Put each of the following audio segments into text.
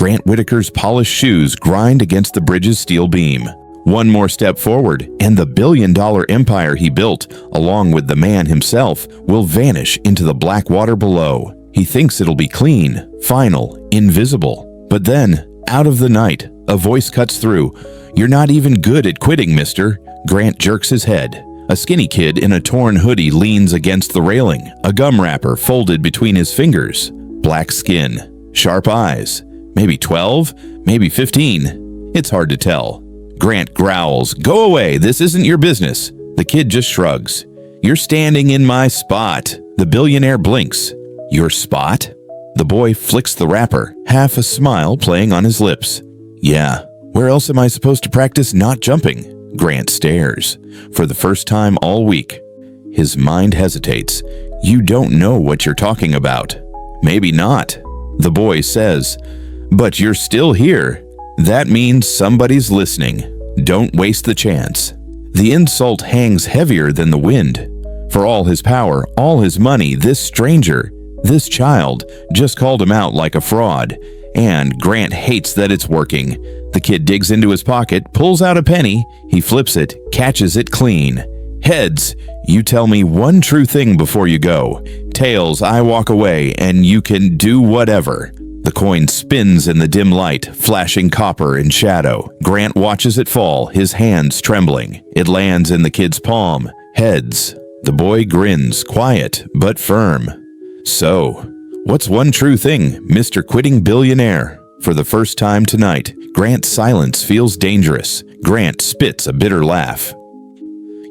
Grant Whitaker's polished shoes grind against the bridge's steel beam. One more step forward, and the billion-dollar empire he built, along with the man himself, will vanish into the black water below. He thinks it'll be clean, final, invisible. But then, out of the night, a voice cuts through. "You're not even good at quitting, mister." Grant jerks his head. A skinny kid in a torn hoodie leans against the railing, a gum wrapper folded between his fingers. Black skin, sharp eyes. Maybe 12, maybe 15. It's hard to tell. Grant growls, "Go away, this isn't your business." The kid just shrugs. "You're standing in my spot." The billionaire blinks. "Your spot?" The boy flicks the wrapper, half a smile playing on his lips. "Yeah, where else am I supposed to practice not jumping?" Grant stares. For the first time all week, his mind hesitates. "You don't know what you're talking about." "Maybe not," the boy says. "But you're still here. That means somebody's listening. Don't waste the chance." The insult hangs heavier than the wind. For all his power, all his money, this stranger, this child, just called him out like a fraud. And Grant hates that it's working. The kid digs into his pocket, pulls out a penny. He flips it, catches it clean. Heads, "You tell me one true thing before you go." Tails, "I walk away and you can do whatever." The coin spins in the dim light, flashing copper and shadow. Grant watches it fall, his hands trembling. It lands in the kid's palm. Heads. The boy grins, quiet but firm. "So, what's one true thing, Mr. Quitting Billionaire?" For the first time tonight, Grant's silence feels dangerous. Grant spits a bitter laugh.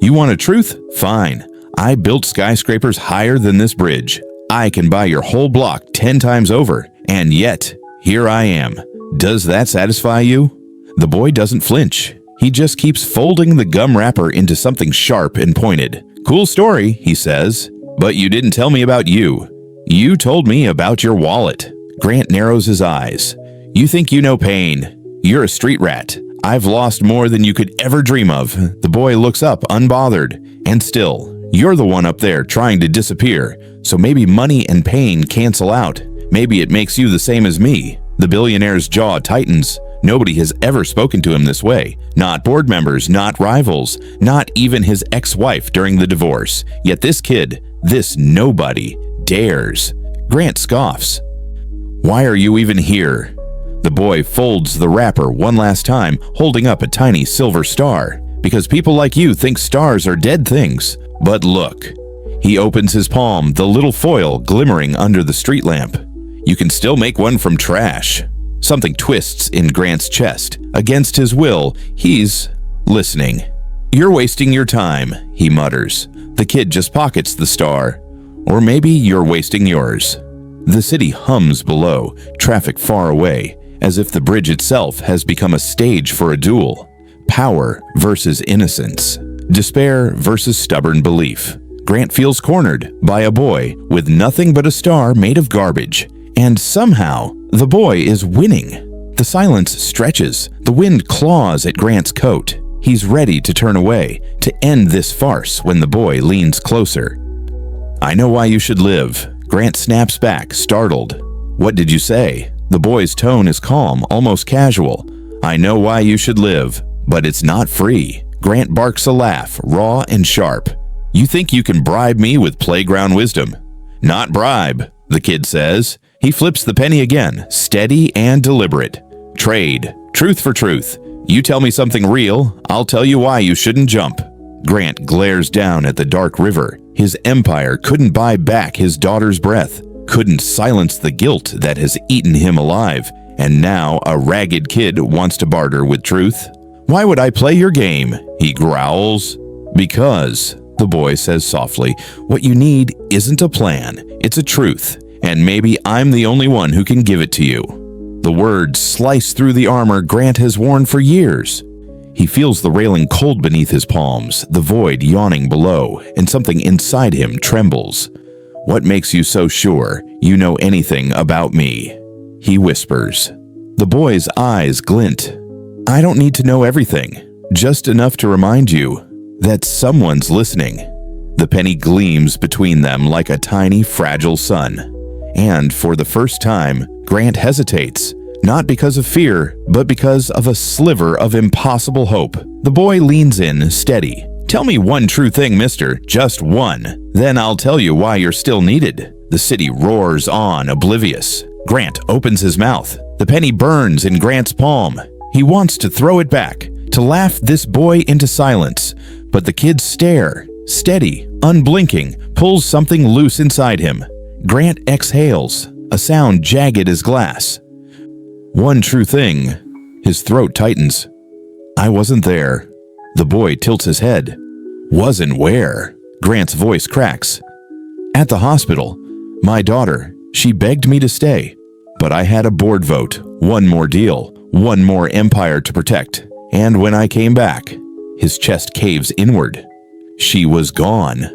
"You want a truth? Fine. I built skyscrapers higher than this bridge. I can buy your whole block 10 times over. And yet, here I am. Does that satisfy you?" The boy doesn't flinch. He just keeps folding the gum wrapper into something sharp and pointed. "Cool story," he says. "But you didn't tell me about you. You told me about your wallet." Grant narrows his eyes. "You think you know pain. You're a street rat. I've lost more than you could ever dream of." The boy looks up, unbothered. "And still, you're the one up there trying to disappear. So maybe money and pain cancel out. Maybe it makes you the same as me." The billionaire's jaw tightens. Nobody has ever spoken to him this way. Not board members, not rivals, not even his ex-wife during the divorce. Yet this kid, this nobody, dares. Grant scoffs. "Why are you even here?" The boy folds the wrapper one last time, holding up a tiny silver star. "Because people like you think stars are dead things. But look." He opens his palm, the little foil glimmering under the street lamp. "You can still make one from trash." Something twists in Grant's chest. Against his will, he's listening. "You're wasting your time," he mutters. The kid just pockets the star. "Or maybe you're wasting yours." The city hums below, traffic far away, as if the bridge itself has become a stage for a duel. Power versus innocence. Despair versus stubborn belief. Grant feels cornered by a boy with nothing but a star made of garbage. And somehow, the boy is winning. The silence stretches. The wind claws at Grant's coat. He's ready to turn away, to end this farce when the boy leans closer. "I know why you should live." Grant snaps back, startled. "What did you say?" The boy's tone is calm, almost casual. "I know why you should live, but it's not free." Grant barks a laugh, raw and sharp. "You think you can bribe me with playground wisdom?" "Not bribe," the kid says. He flips the penny again, steady and deliberate. "Trade. Truth for truth. You tell me something real, I'll tell you why you shouldn't jump." Grant glares down at the dark river. His empire couldn't buy back his daughter's breath, couldn't silence the guilt that has eaten him alive, and now a ragged kid wants to barter with truth. "Why would I play your game?" he growls. "Because," the boy says softly, "what you need isn't a plan, it's a truth. And maybe I'm the only one who can give it to you." The words slice through the armor Grant has worn for years. He feels the railing cold beneath his palms, the void yawning below, and something inside him trembles. "What makes you so sure you know anything about me?" he whispers. The boy's eyes glint. "I don't need to know everything, just enough to remind you that someone's listening." The penny gleams between them like a tiny, fragile sun. And for the first time, Grant hesitates. Not because of fear, but because of a sliver of impossible hope. The boy leans in, steady. "Tell me one true thing, mister, just one. Then I'll tell you why you're still needed." The city roars on, oblivious. Grant opens his mouth. The penny burns in Grant's palm. He wants to throw it back, to laugh this boy into silence. But the kid's stare, steady, unblinking, pulls something loose inside him. Grant exhales, a sound jagged as glass. "One true thing." His throat tightens. "I wasn't there." The boy tilts his head. "Wasn't where?" Grant's voice cracks. "At the hospital. My daughter. She begged me to stay. But I had a board vote. One more deal. One more empire to protect. And when I came back," his chest caves inward, "she was gone."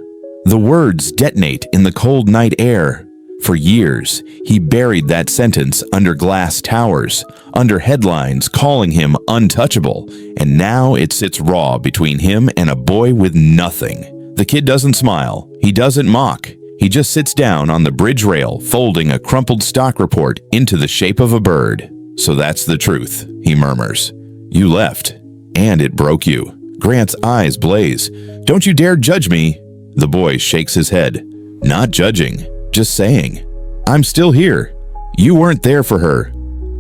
The words detonate in the cold night air. For years, he buried that sentence under glass towers, under headlines calling him untouchable, and now it sits raw between him and a boy with nothing. The kid doesn't smile. He doesn't mock. He just sits down on the bridge rail, folding a crumpled stock report into the shape of a bird. "So that's the truth," he murmurs. "You left, and it broke you." Grant's eyes blaze. "Don't you dare judge me." The boy shakes his head. "Not judging, just saying. I'm still here. You weren't there for her.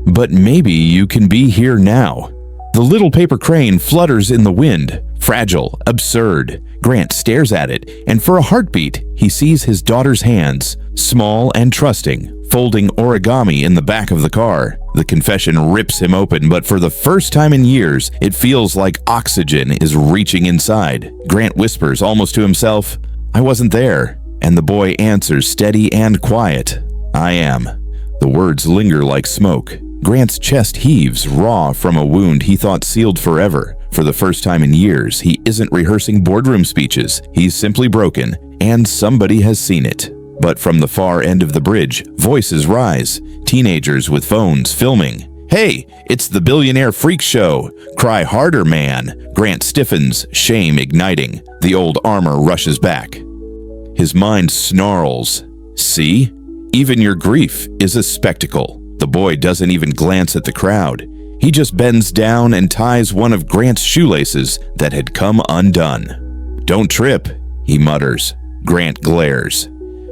But maybe you can be here now." The little paper crane flutters in the wind, fragile, absurd. Grant stares at it, and for a heartbeat, he sees his daughter's hands, small and trusting, folding origami in the back of the car. The confession rips him open, but for the first time in years, it feels like oxygen is reaching inside. Grant whispers almost to himself, "I wasn't there." And the boy answers steady and quiet, "I am." The words linger like smoke. Grant's chest heaves, raw from a wound he thought sealed forever. For the first time in years, he isn't rehearsing boardroom speeches. He's simply broken, and somebody has seen it. But from the far end of the bridge, voices rise. Teenagers with phones filming. "Hey, it's the Billionaire Freak Show. Cry harder, man." Grant stiffens, shame igniting. The old armor rushes back. His mind snarls. "See? Even your grief is a spectacle." The boy doesn't even glance at the crowd. He just bends down and ties one of Grant's shoelaces that had come undone. "Don't trip," he mutters. Grant glares.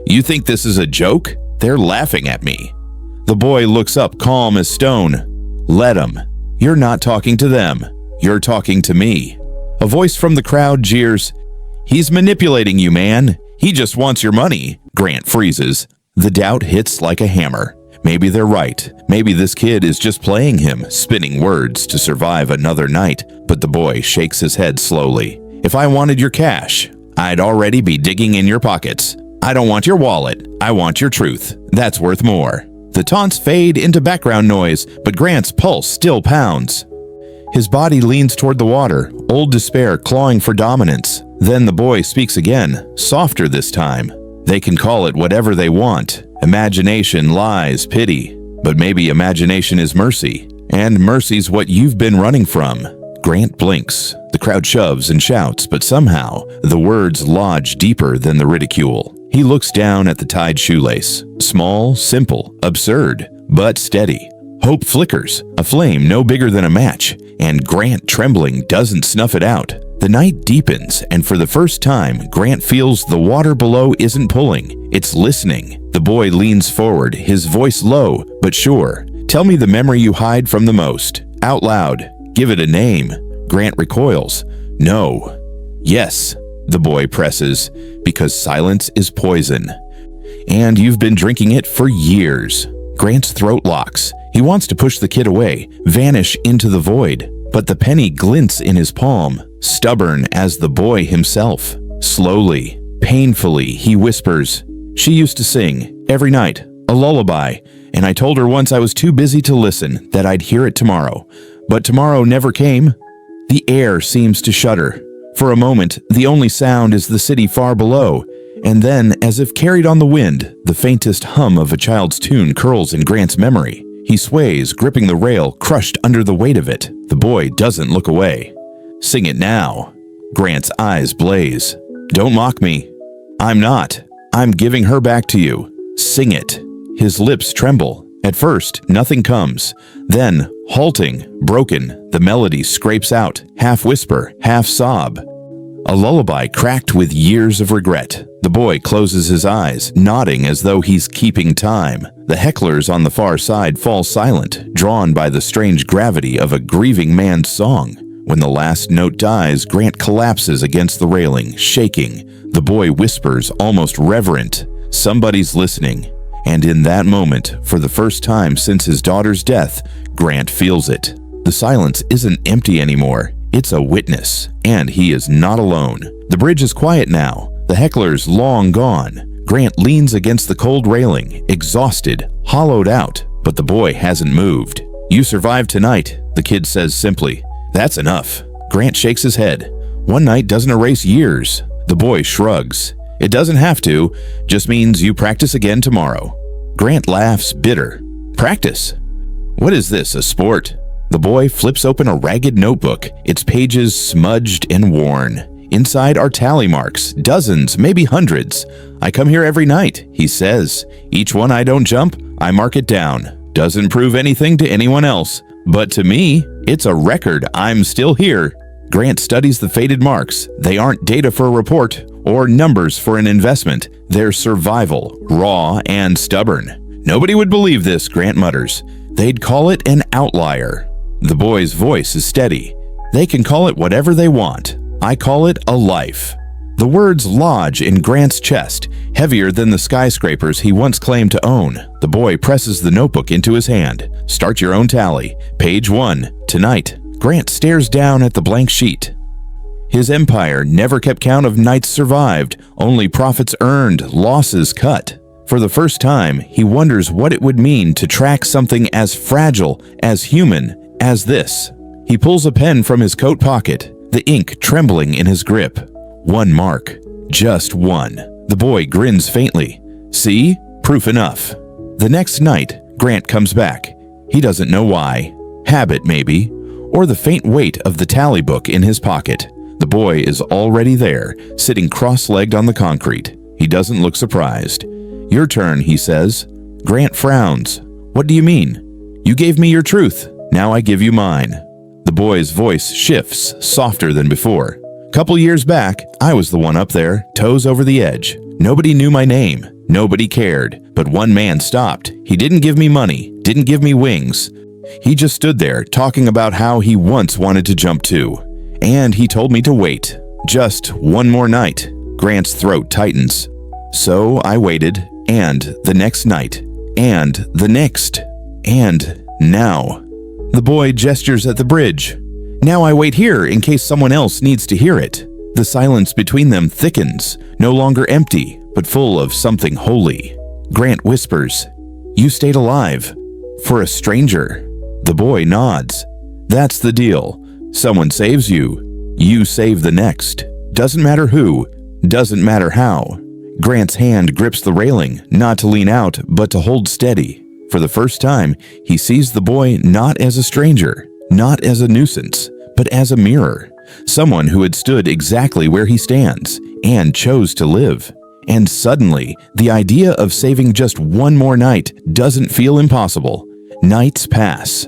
"You think this is a joke? They're laughing at me." The boy looks up, calm as stone. "Let 'em. You're not talking to them. You're talking to me." A voice from the crowd jeers, "He's manipulating you, man. He just wants your money." Grant freezes. The doubt hits like a hammer. Maybe they're right. Maybe this kid is just playing him, spinning words to survive another night. But the boy shakes his head slowly. "If I wanted your cash, I'd already be digging in your pockets. I don't want your wallet. I want your truth. That's worth more." The taunts fade into background noise, but Grant's pulse still pounds. His body leans toward the water, old despair clawing for dominance. Then the boy speaks again, softer this time. "They can call it whatever they want. Imagination, lies, pity. But maybe imagination is mercy. And mercy's what you've been running from." Grant blinks. The crowd shoves and shouts, but somehow the words lodge deeper than the ridicule. He looks down at the tied shoelace. Small, simple, absurd, but steady. Hope flickers, a flame no bigger than a match, and Grant, trembling, doesn't snuff it out. The night deepens, and for the first time, Grant feels the water below isn't pulling. It's listening. The boy leans forward, his voice low but sure. "Tell me the memory you hide from the most. Out loud. Give it a name." Grant recoils. "No." "Yes," the boy presses, "because silence is poison. And you've been drinking it for years." Grant's throat locks. He wants to push the kid away, vanish into the void. But the penny glints in his palm, stubborn as the boy himself. Slowly, painfully, he whispers, "She used to sing, every night, a lullaby, and I told her once I was too busy to listen, that I'd hear it tomorrow. But tomorrow never came." The air seems to shudder. For a moment, the only sound is the city far below, and then, as if carried on the wind, the faintest hum of a child's tune curls in Grant's memory. He sways, gripping the rail, crushed under the weight of it. The boy doesn't look away. "Sing it now." Grant's eyes blaze. "Don't mock me." "I'm not. I'm giving her back to you. Sing it." His lips tremble. At first, nothing comes. Then, halting, broken, the melody scrapes out, half whisper, half sob. A lullaby cracked with years of regret. The boy closes his eyes, nodding as though he's keeping time. The hecklers on the far side fall silent, drawn by the strange gravity of a grieving man's song. When the last note dies, Grant collapses against the railing, shaking. The boy whispers, almost reverent, "Somebody's listening." And in that moment, for the first time since his daughter's death, Grant feels it. The silence isn't empty anymore. It's a witness, and he is not alone. The bridge is quiet now, the hecklers long gone. Grant leans against the cold railing, exhausted, hollowed out, but the boy hasn't moved. "You survived tonight," the kid says simply. "That's enough." Grant shakes his head. One night doesn't erase years. The boy shrugs. "It doesn't have to, just means you practice again tomorrow." Grant laughs, bitter. "Practice? What is this, a sport?" The boy flips open a ragged notebook, its pages smudged and worn. Inside are tally marks, dozens, maybe hundreds. "I come here every night," he says. "Each one I don't jump, I mark it down. Doesn't prove anything to anyone else. But to me, it's a record. I'm still here." Grant studies the faded marks. They aren't data for a report or numbers for an investment. They're survival, raw and stubborn. "Nobody would believe this," Grant mutters. "They'd call it an outlier." The boy's voice is steady. "They can call it whatever they want. I call it a life." The words lodge in Grant's chest, heavier than the skyscrapers he once claimed to own. The boy presses the notebook into his hand. "Start your own tally. Page 1, tonight." Grant stares down at the blank sheet. His empire never kept count of nights survived, only profits earned, losses cut. For the first time, he wonders what it would mean to track something as fragile, as human, as this. He pulls a pen from his coat pocket, the ink trembling in his grip. One mark. Just one. The boy grins faintly. "See? Proof enough." The next night, Grant comes back. He doesn't know why. Habit, maybe. Or the faint weight of the tally book in his pocket. The boy is already there, sitting cross-legged on the concrete. He doesn't look surprised. "Your turn," he says. Grant frowns. "What do you mean?" "You gave me your truth. Now I give you mine." The boy's voice shifts, softer than before. "Couple years back, I was the one up there, toes over the edge. Nobody knew my name. Nobody cared. But one man stopped. He didn't give me money, didn't give me wings. He just stood there, talking about how he once wanted to jump too. And he told me to wait. Just one more night." Grant's throat tightens. "So I waited, and the next night, and the next, and now." The boy gestures at the bridge. "Now I wait here in case someone else needs to hear it." The silence between them thickens, no longer empty, but full of something holy. Grant whispers, "You stayed alive. For a stranger." The boy nods. "That's the deal. Someone saves you. You save the next. Doesn't matter who. Doesn't matter how." Grant's hand grips the railing, not to lean out, but to hold steady. For the first time, he sees the boy not as a stranger, not as a nuisance, but as a mirror. Someone who had stood exactly where he stands and chose to live. And suddenly, the idea of saving just one more night doesn't feel impossible. Nights pass.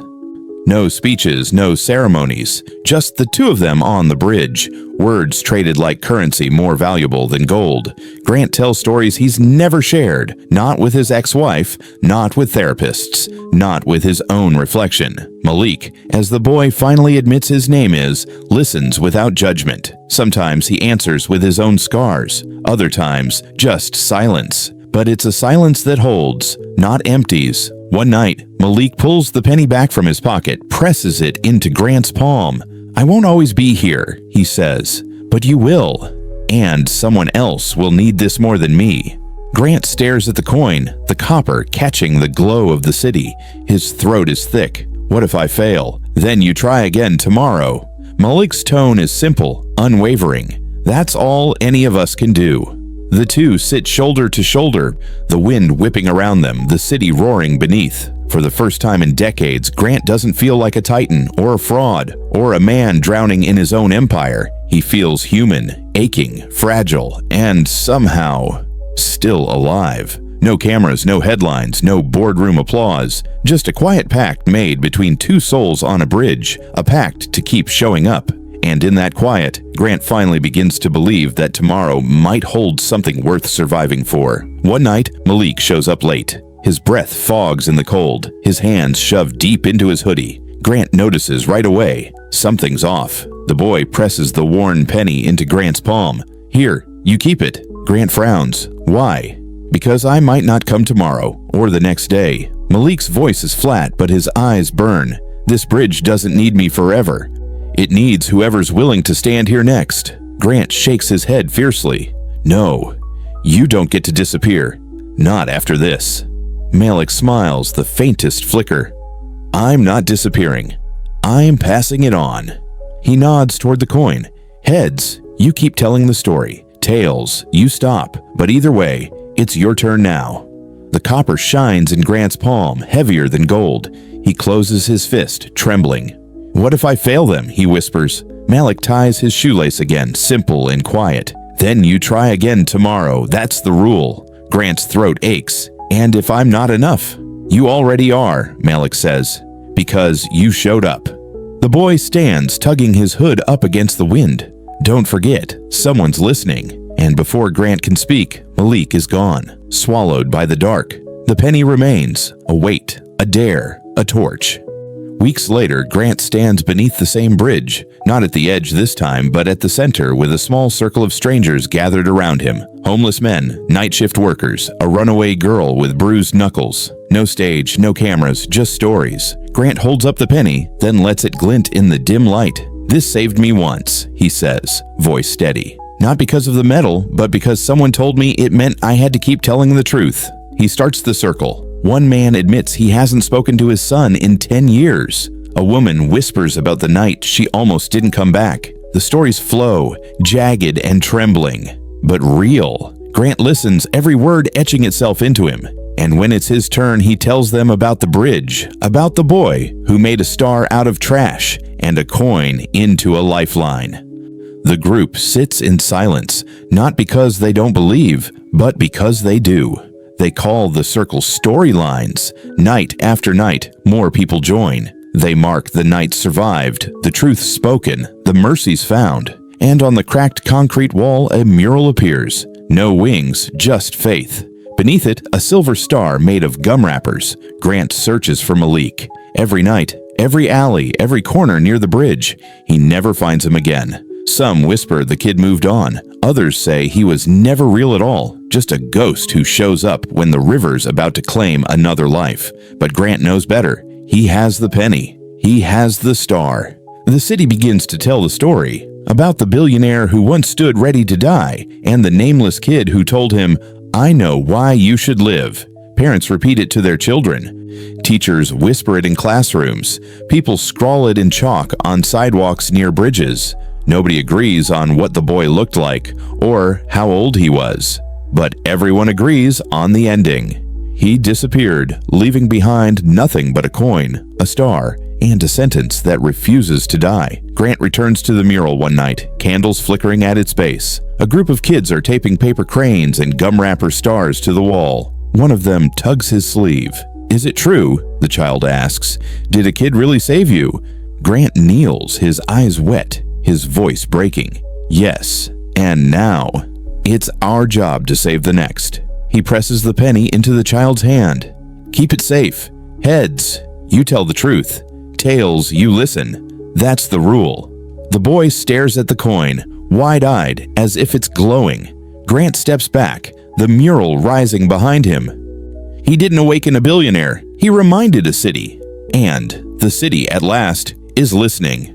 No speeches, no ceremonies, just the two of them on the bridge, words traded like currency more valuable than gold. Grant tells stories he's never shared, not with his ex-wife, not with therapists, not with his own reflection. Malik, as the boy finally admits his name is, listens without judgment. Sometimes he answers with his own scars, other times just silence. But it's a silence that holds, not empties. One night, Malik pulls the penny back from his pocket, presses it into Grant's palm. "I won't always be here," he says, "but you will. And someone else will need this more than me." Grant stares at the coin, the copper catching the glow of the city. His throat is thick. "What if I fail? Then you try again tomorrow." Malik's tone is simple, unwavering. That's all any of us can do. The two sit shoulder to shoulder, the wind whipping around them, the city roaring beneath. For the first time in decades, Grant doesn't feel like a titan or a fraud or a man drowning in his own empire. He feels human, aching, fragile, and somehow still alive. No cameras, no headlines, no boardroom applause. Just a quiet pact made between two souls on a bridge, a pact to keep showing up. And in that quiet, Grant finally begins to believe that tomorrow might hold something worth surviving for. One night, Malik shows up late. His breath fogs in the cold, his hands shoved deep into his hoodie. Grant notices right away. Something's off. The boy presses the worn penny into Grant's palm. "Here, you keep it." Grant frowns. "Why?" "Because I might not come tomorrow, or the next day." Malik's voice is flat, but his eyes burn. "This bridge doesn't need me forever. It needs whoever's willing to stand here next." Grant shakes his head fiercely. "No, you don't get to disappear. Not after this." Malik smiles, the faintest flicker. "I'm not disappearing. I'm passing it on." He nods toward the coin. "Heads, you keep telling the story. Tails, you stop. But either way, it's your turn now." The copper shines in Grant's palm, heavier than gold. He closes his fist, trembling. "What if I fail them?" he whispers. Malik ties his shoelace again, simple and quiet. "Then you try again tomorrow. That's the rule." Grant's throat aches. "And if I'm not enough?" "You already are," Malik says, "because you showed up." The boy stands, tugging his hood up against the wind. "Don't forget, someone's listening." And before Grant can speak, Malik is gone, swallowed by the dark. The penny remains, a weight, a dare, a torch. Weeks later, Grant stands beneath the same bridge, not at the edge this time, but at the center with a small circle of strangers gathered around him. Homeless men, night shift workers, a runaway girl with bruised knuckles. No stage, no cameras, just stories. Grant holds up the penny, then lets it glint in the dim light. "This saved me once," he says, voice steady. "Not because of the metal, but because someone told me it meant I had to keep telling the truth." He starts the circle. One man admits he hasn't spoken to his son in 10 years. A woman whispers about the night she almost didn't come back. The stories flow, jagged and trembling, but real. Grant listens, every word etching itself into him. And when it's his turn, he tells them about the bridge, about the boy who made a star out of trash and a coin into a lifeline. The group sits in silence, not because they don't believe, but because they do. They call the circle storylines. Night after night, more people join. They mark the night survived, the truth spoken, the mercies found. And on the cracked concrete wall, a mural appears. No wings, just faith. Beneath it, a silver star made of gum wrappers. Grant searches for Malik. Every night, every alley, every corner near the bridge. He never finds him again. Some whisper the kid moved on. Others say he was never real at all, just a ghost who shows up when the river's about to claim another life. But Grant knows better. He has the penny. He has the star. The city begins to tell the story about the billionaire who once stood ready to die and the nameless kid who told him, "I know why you should live." Parents repeat it to their children. Teachers whisper it in classrooms. People scrawl it in chalk on sidewalks near bridges. Nobody agrees on what the boy looked like or how old he was. But everyone agrees on the ending. He disappeared, leaving behind nothing but a coin, a star, and a sentence that refuses to die. Grant returns to the mural one night, candles flickering at its base. A group of kids are taping paper cranes and gum wrapper stars to the wall. One of them tugs his sleeve. "Is it true?" the child asks. "Did a kid really save you?" Grant kneels, his eyes wet, his voice breaking. "Yes, and now, it's our job to save the next." He presses the penny into the child's hand. "Keep it safe. Heads, you tell the truth. Tails, you listen. That's the rule." The boy stares at the coin, wide-eyed, as if it's glowing. Grant steps back, the mural rising behind him. He didn't awaken a billionaire. He reminded a city. And the city, at last, is listening.